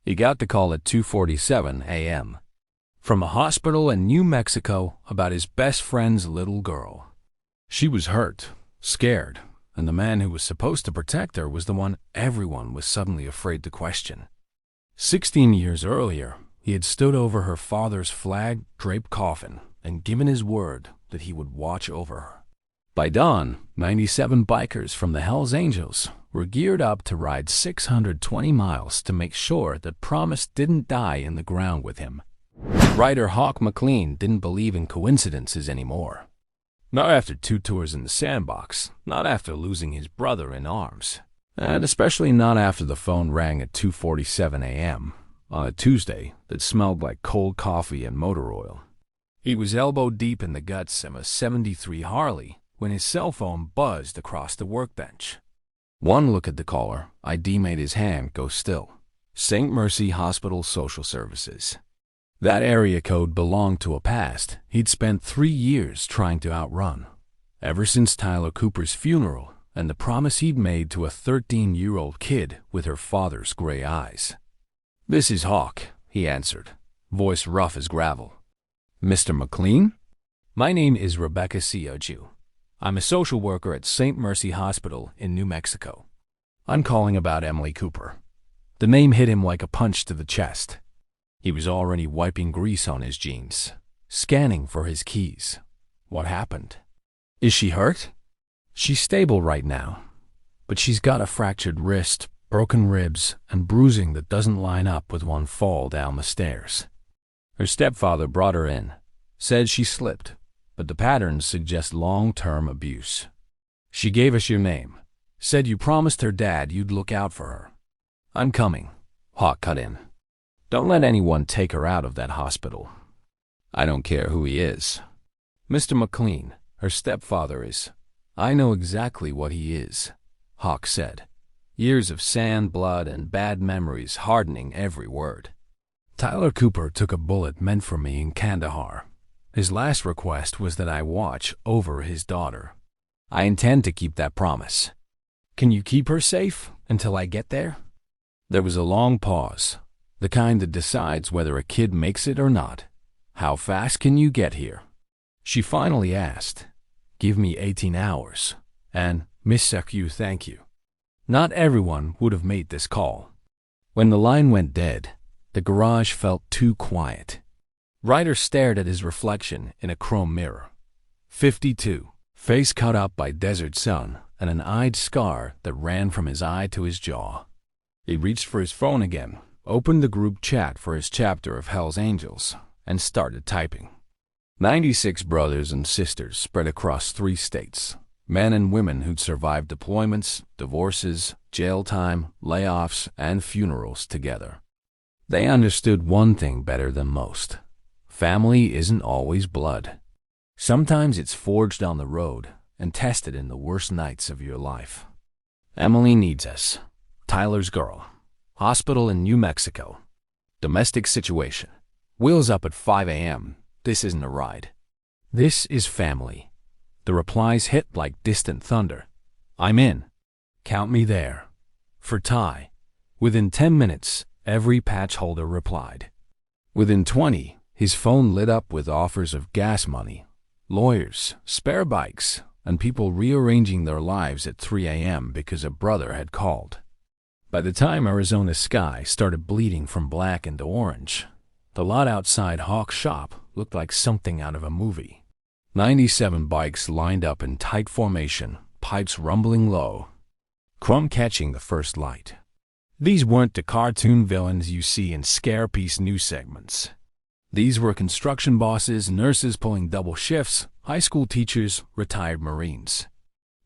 He got the call at 2:47 a.m. from a hospital in New Mexico about his best friend's little girl. She was hurt, scared, and the man who was supposed to protect her was the one everyone was suddenly afraid to question. 16 years earlier, he had stood over her father's flag-draped coffin and given his word that he would watch over her. By dawn, 97 bikers from the Hells Angels were geared up to ride 620 miles to make sure that Promise didn't die in the ground with him. Rider Hawk McLean didn't believe in coincidences anymore. Not after 2 tours in the sandbox, not after losing his brother in arms, and especially not after the phone rang at 2:47 a.m. on a Tuesday that smelled like cold coffee and motor oil. He was elbow deep in the guts of a '73 Harley when his cell phone buzzed across the workbench. One look at the caller ID made his hand go still. St. Mercy Hospital Social Services. That area code belonged to a past he'd spent 3 years trying to outrun, ever since Tyler Cooper's funeral and the promise he'd made to a 13-year-old kid with her father's gray eyes. "This is Hawk," he answered, voice rough as gravel. "Mr. McLean? My name is Rebecca Sioju. I'm a social worker at St. Mercy Hospital in New Mexico. I'm calling about Emily Cooper." The name hit him like a punch to the chest. He was already wiping grease on his jeans, scanning for his keys. What happened? "Is she hurt?" "She's stable right now, but she's got a fractured wrist, broken ribs, and bruising that doesn't line up with one fall down the stairs. Her stepfather brought her in, said she slipped, but the patterns suggest long-term abuse. She gave us your name, said you promised her dad you'd look out for her." "I'm coming," Hawk cut in. "Don't let anyone take her out of that hospital. I don't care who he is. Mr. McLean, her stepfather is." "I know exactly what he is," Hawk said, years of sand, blood, and bad memories hardening every word. "Tyler Cooper took a bullet meant for me in Kandahar. His last request was that I watch over his daughter. I intend to keep that promise. Can you keep her safe until I get there?" There was a long pause, the kind that decides whether a kid makes it or not. "How fast can you get here?" She finally asked. "Give me 18 hours, and Miss you, thank you." Not everyone would have made this call. When the line went dead, the garage felt too quiet. Ryder stared at his reflection in a chrome mirror. 52, face cut up by desert sun and an eyed scar that ran from his eye to his jaw. He reached for his phone again, opened the group chat for his chapter of Hell's Angels, and started typing. 96 brothers and sisters spread across 3 states, men and women who'd survived deployments, divorces, jail time, layoffs, and funerals together. They understood one thing better than most. Family isn't always blood. Sometimes it's forged on the road and tested in the worst nights of your life. "Emily needs us. Tyler's girl. Hospital in New Mexico. Domestic situation. Wheels up at 5 a.m. This isn't a ride. This is family." The replies hit like distant thunder. "I'm in. Count me there." For Ty, within 10 minutes, every patch holder replied. Within 20, his phone lit up with offers of gas money, lawyers, spare bikes, and people rearranging their lives at 3 a.m. because a brother had called. By the time Arizona's sky started bleeding from black into orange, the lot outside Hawk's shop looked like something out of a movie. 97 bikes lined up in tight formation, pipes rumbling low. Crumb catching the first light. These weren't the cartoon villains you see in scare-piece news segments. These were construction bosses, nurses pulling double shifts, high school teachers, retired Marines.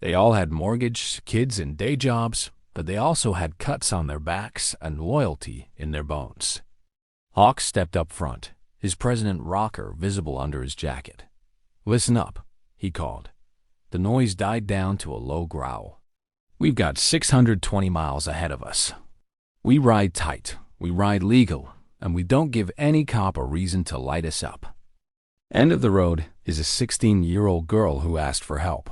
They all had mortgage, kids, and day jobs, but they also had cuts on their backs and loyalty in their bones. Hawk stepped up front, his President rocker visible under his jacket. "Listen up," he called. The noise died down to a low growl. "We've got 620 miles ahead of us. We ride tight, we ride legal, and we don't give any cop a reason to light us up. End of the road is a 16-year-old girl who asked for help.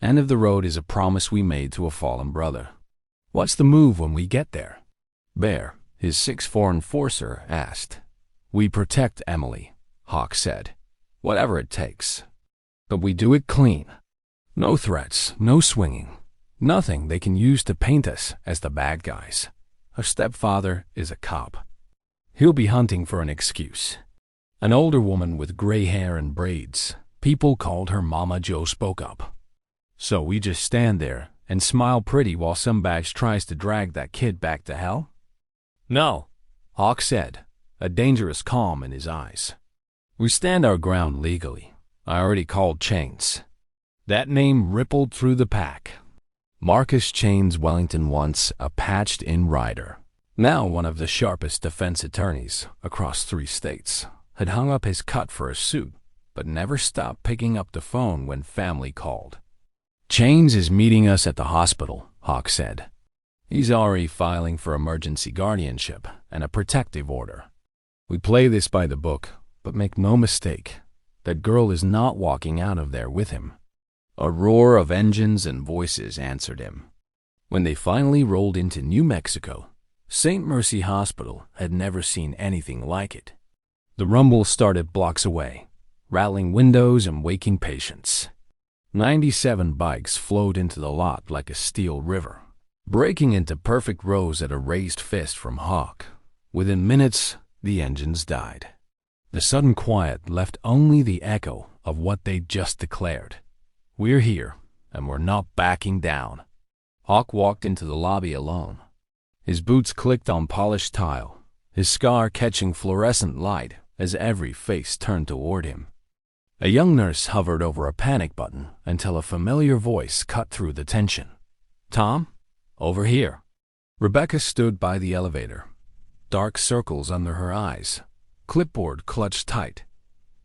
End of the road is a promise we made to a fallen brother. What's the move when we get there?" Bear, his 6'4" enforcer asked. "We protect Emily," Hawk said. "Whatever it takes. But we do it clean. No threats, no swinging. Nothing they can use to paint us as the bad guys. Her stepfather is a cop. He'll be hunting for an excuse." An older woman with gray hair and braids, people called her Mama Joe, spoke up. "So we just stand there and smile pretty while some badge tries to drag that kid back to hell?" "No," Hawk said, a dangerous calm in his eyes. "We stand our ground legally. I already called Chains." That name rippled through the pack. Marcus Chains Wellington, once a patched-in rider, now one of the sharpest defense attorneys across 3 states, had hung up his cut for a suit, but never stopped picking up the phone when family called. "Chains is meeting us at the hospital," Hawk said. "He's already filing for emergency guardianship and a protective order. We play this by the book, but make no mistake, that girl is not walking out of there with him." A roar of engines and voices answered him. When they finally rolled into New Mexico, St. Mercy Hospital had never seen anything like it. The rumble started blocks away, rattling windows and waking patients. 97 bikes flowed into the lot like a steel river, breaking into perfect rows at a raised fist from Hawk. Within minutes, the engines died. The sudden quiet left only the echo of what they'd just declared. "We're here, and we're not backing down." Hawk walked into the lobby alone. His boots clicked on polished tile, his scar catching fluorescent light as every face turned toward him. A young nurse hovered over a panic button until a familiar voice cut through the tension. "Tom, over here." Rebecca stood by the elevator, dark circles under her eyes, clipboard clutched tight.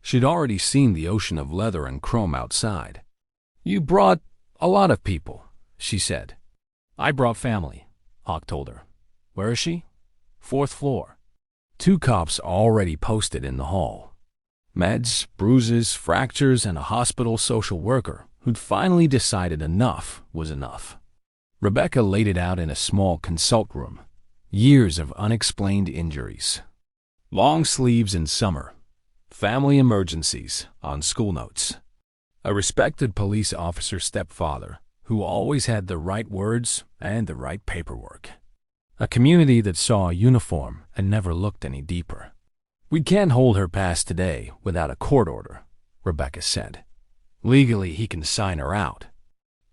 She'd already seen the ocean of leather and chrome outside. "You brought a lot of people," she said. "I brought family," Hawk told her. "Where is she?" "4th floor." 2 cops already posted in the hall. Meds, bruises, fractures, and a hospital social worker who'd finally decided enough was enough. Rebecca laid it out in a small consult room. Years of unexplained injuries. Long sleeves in summer. Family emergencies on school notes. A respected police officer stepfather who always had the right words and the right paperwork. A community that saw a uniform and never looked any deeper. "We can't hold her past today without a court order," Rebecca said. "Legally, he can sign her out."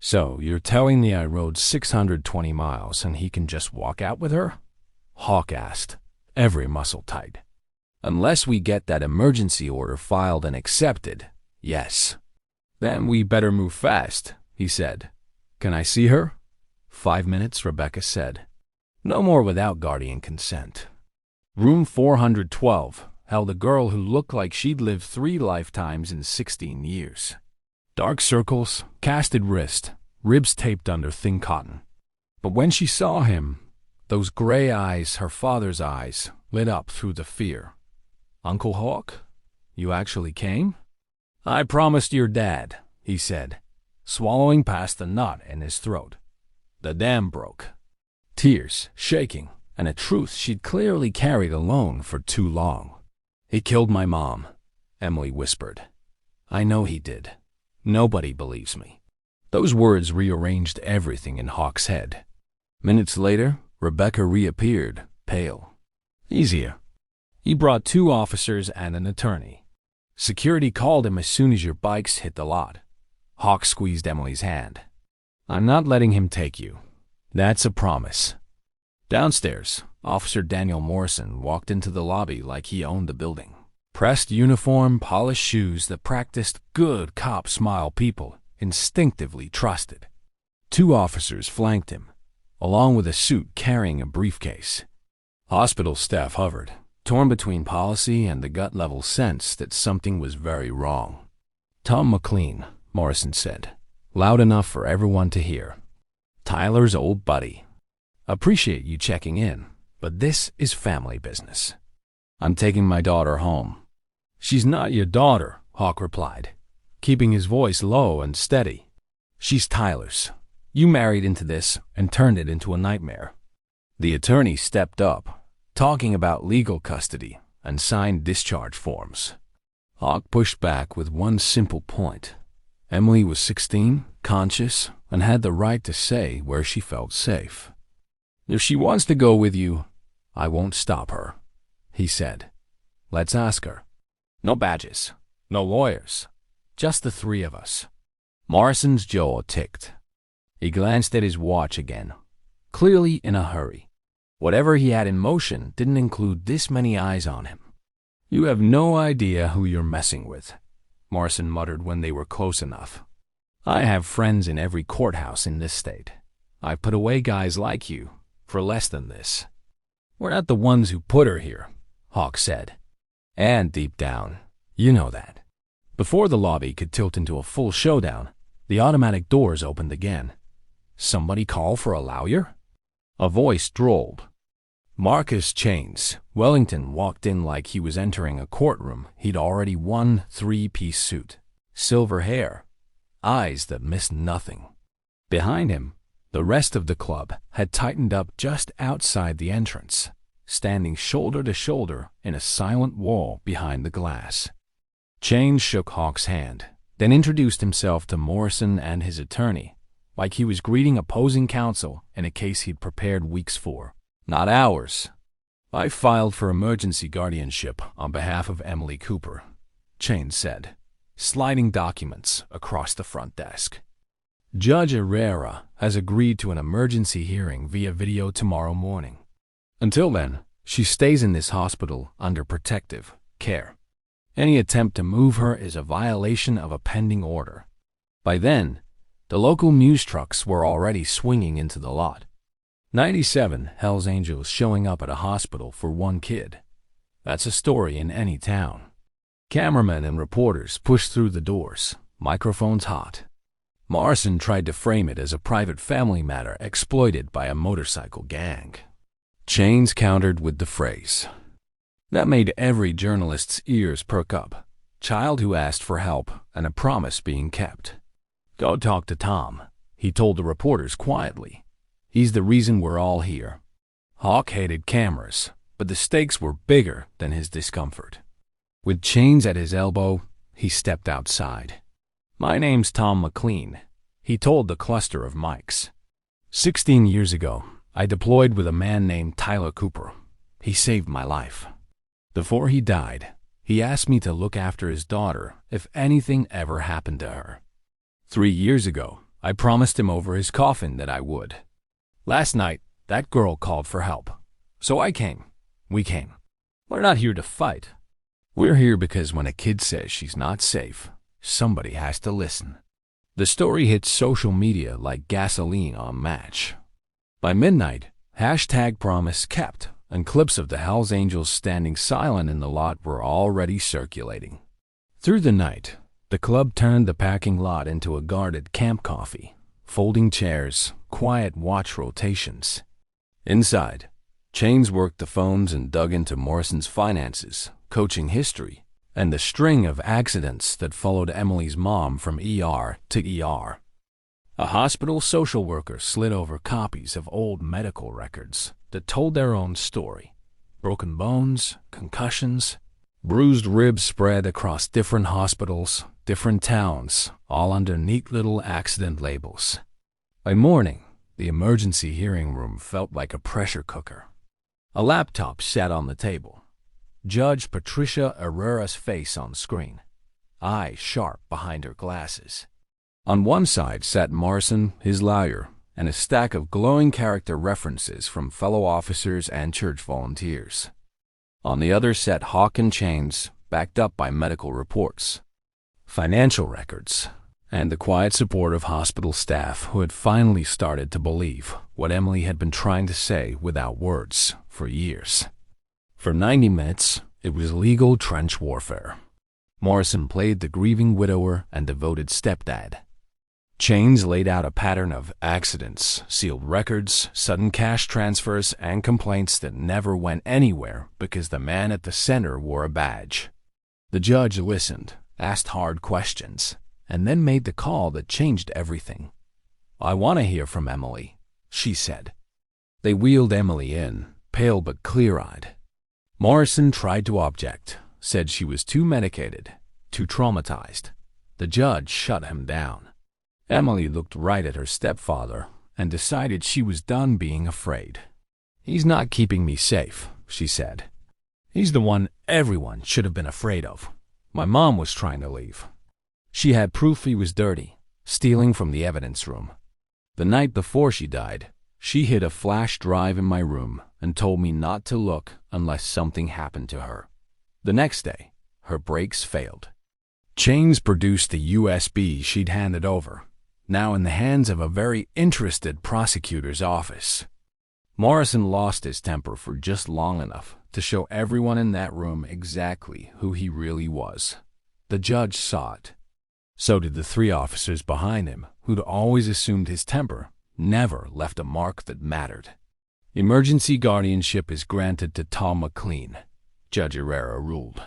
"So you're telling me I rode 620 miles and he can just walk out with her?" Hawk asked, every muscle tight. "Unless we get that emergency order filed and accepted, yes." "Then we better move fast," he said. "Can I see her?" 5 minutes, Rebecca said. "No more without guardian consent." Room 412 held a girl who looked like she'd lived 3 lifetimes in 16 years. Dark circles, casted wrist, ribs taped under thin cotton. But when she saw him, those gray eyes, her father's eyes, lit up through the fear. "Uncle Hawk, you actually came?" "I promised your dad," he said, swallowing past the knot in his throat. "The dam broke." Tears, shaking, and a truth she'd clearly carried alone for too long. "He killed my mom," Emily whispered. "I know he did. Nobody believes me." Those words rearranged everything in Hawk's head. Minutes later, Rebecca reappeared, pale. "Easier." He brought 2 officers and an attorney. "Security called him as soon as your bikes hit the lot." Hawk squeezed Emily's hand. "I'm not letting him take you. That's a promise." Downstairs, Officer Daniel Morrison walked into the lobby like he owned the building. Pressed uniform, polished shoes that practiced good cop smile people instinctively trusted. 2 officers flanked him, along with a suit carrying a briefcase. Hospital staff hovered, torn between policy and the gut-level sense that something was very wrong. "Tom McLean," Morrison said, loud enough for everyone to hear. "Tyler's old buddy. Appreciate you checking in, but this is family business. I'm taking my daughter home." "She's not your daughter," Hawk replied, keeping his voice low and steady. "She's Tyler's. You married into this and turned it into a nightmare." The attorney stepped up, talking about legal custody and signed discharge forms. Hawk pushed back with one simple point. Emily was 16, conscious, and had the right to say where she felt safe. "If she wants to go with you, I won't stop her," he said. "Let's ask her. No badges, no lawyers, just the three of us." Morrison's jaw ticked. He glanced at his watch again, clearly in a hurry. Whatever he had in motion didn't include this many eyes on him. "You have no idea who you're messing with," Morrison muttered when they were close enough. "I have friends in every courthouse in this state. I've put away guys like you for less than this." "We're not the ones who put her here," Hawk said. "And deep down, you know that." Before the lobby could tilt into a full showdown, the automatic doors opened again. "Somebody call for a lawyer?" A voice drawled. Marcus Chains Wellington walked in like he was entering a courtroom he'd already won. Three-piece suit, silver hair, eyes that missed nothing. Behind him, the rest of the club had tightened up just outside the entrance, standing shoulder to shoulder in a silent wall behind the glass. Chains shook Hawk's hand, then introduced himself to Morrison and his attorney, like he was greeting opposing counsel in a case he'd prepared weeks for, not hours. "I filed for emergency guardianship on behalf of Emily Cooper," Chains said, sliding documents across the front desk. "Judge Herrera has agreed to an emergency hearing via video tomorrow morning. Until then, she stays in this hospital under protective care. Any attempt to move her is a violation of a pending order." By then, the local news trucks were already swinging into the lot. 97 Hells Angels showing up at a hospital for one kid. That's a story in any town. Cameramen and reporters pushed through the doors, microphones hot. Morrison tried to frame it as a private family matter exploited by a motorcycle gang. Chains countered with the phrase that made every journalist's ears perk up: child who asked for help and a promise being kept. "Go talk to Tom," he told the reporters quietly. "He's the reason we're all here." Hawk hated cameras, but the stakes were bigger than his discomfort. With Chains at his elbow, he stepped outside. "My name's Tom McLean," he told the cluster of mics. 16 years ago, I deployed with a man named Tyler Cooper. He saved my life. Before he died, he asked me to look after his daughter if anything ever happened to her. 3 years ago, I promised him over his coffin that I would. Last night, that girl called for help. So I came. We came. We're not here to fight. We're here because when a kid says she's not safe, somebody has to listen." The story hit social media like gasoline on match. By midnight, #promise kept, and clips of the Hells Angels standing silent in the lot were already circulating. Through the night, the club turned the parking lot into a guarded camp coffee, folding chairs, quiet watch rotations. Inside, Chains worked the phones and dug into Morrison's finances, coaching history, and the string of accidents that followed Emily's mom from ER to ER. A hospital social worker slid over copies of old medical records that told their own story. Broken bones, concussions, bruised ribs spread across different hospitals, different towns, all under neat little accident labels. By morning, the emergency hearing room felt like a pressure cooker. A laptop sat on the table. Judge Patricia Herrera's face on screen, eyes sharp behind her glasses. On one side sat Morrison, his lawyer, and a stack of glowing character references from fellow officers and church volunteers. On the other sat Hawk and Chains, backed up by medical reports, financial records, and the quiet support of hospital staff who had finally started to believe what Emily had been trying to say without words for years. For 90 minutes, it was legal trench warfare. Morrison played the grieving widower and devoted stepdad. Chains laid out a pattern of accidents, sealed records, sudden cash transfers, and complaints that never went anywhere because the man at the center wore a badge. The judge listened, asked hard questions, and then made the call that changed everything. "I want to hear from Emily," she said. They wheeled Emily in, pale but clear-eyed. Morrison tried to object, said she was too medicated, too traumatized. The judge shut him down. Emily looked right at her stepfather and decided she was done being afraid. "He's not keeping me safe," she said. "He's the one everyone should have been afraid of. My mom was trying to leave. She had proof he was dirty, stealing from the evidence room. The night before she died, she hid a flash drive in my room and told me not to look unless something happened to her. The next day, her brakes failed." Chains produced the USB she'd handed over, now in the hands of a very interested prosecutor's office. Morrison lost his temper for just long enough to show everyone in that room exactly who he really was. The judge saw it. So did the 3 officers behind him, who'd always assumed his temper never left a mark that mattered. "Emergency guardianship is granted to Tom McLean," Judge Herrera ruled.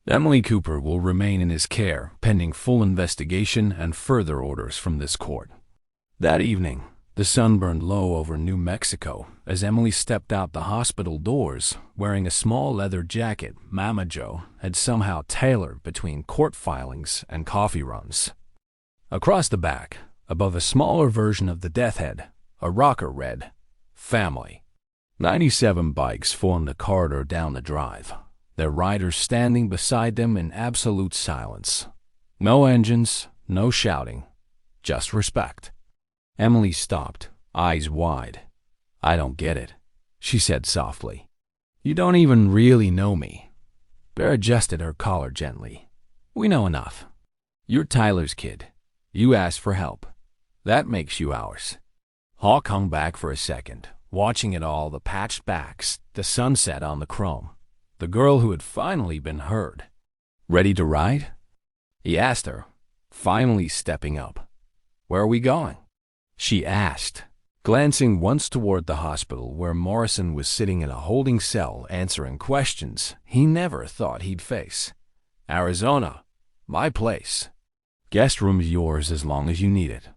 "Emily Cooper will remain in his care pending full investigation and further orders from this court." That evening, the sun burned low over New Mexico as Emily stepped out the hospital doors wearing a small leather jacket Mama Joe had somehow tailored between court filings and coffee runs. Across the back, above a smaller version of the death head, a rocker read, "Family." 97 bikes formed a corridor down the drive, their riders standing beside them in absolute silence. No engines, no shouting, just respect. Emily stopped, eyes wide. "I don't get it," she said softly. "You don't even really know me." Bear adjusted her collar gently. "We know enough. You're Tyler's kid. You asked for help. That makes you ours." Hawk hung back for a second, watching it all, the patched backs, the sunset on the chrome. The girl who had finally been heard. "Ready to ride?" he asked her, finally stepping up. "Where are we going?" she asked, glancing once toward the hospital where Morrison was sitting in a holding cell answering questions he never thought he'd face. "Arizona, my place. Guest room's yours as long as you need it.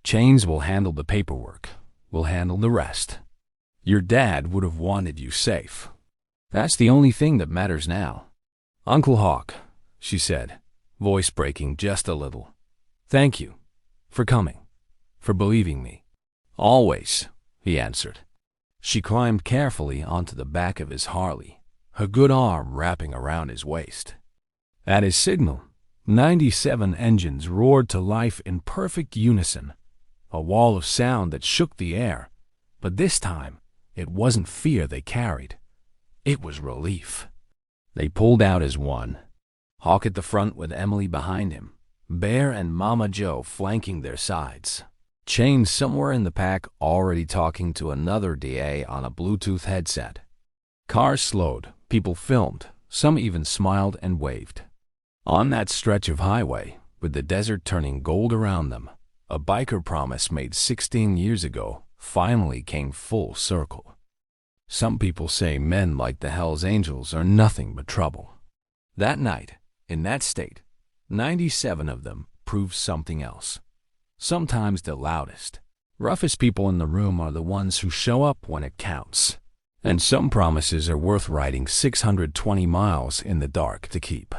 Chains will handle the paperwork. We'll handle the rest. Your dad would have wanted you safe. That's the only thing that matters now." "Uncle Hawk," she said, voice breaking just a little. "Thank you for coming, for believing me." "Always," he answered. She climbed carefully onto the back of his Harley, her good arm wrapping around his waist. At his signal, 97 engines roared to life in perfect unison, a wall of sound that shook the air. But this time, it wasn't fear they carried. It was relief. They pulled out as one. Hawk at the front with Emily behind him, Bear and Mama Joe flanking their sides. Chains somewhere in the pack already talking to another DA on a Bluetooth headset. Cars slowed, people filmed, some even smiled and waved. On that stretch of highway, with the desert turning gold around them, a biker promise made 16 years ago finally came full circle. Some people say men like the Hells Angels are nothing but trouble. That night, in that state, 97 of them proved something else. Sometimes the loudest, roughest people in the room are the ones who show up when it counts. And some promises are worth riding 620 miles in the dark to keep.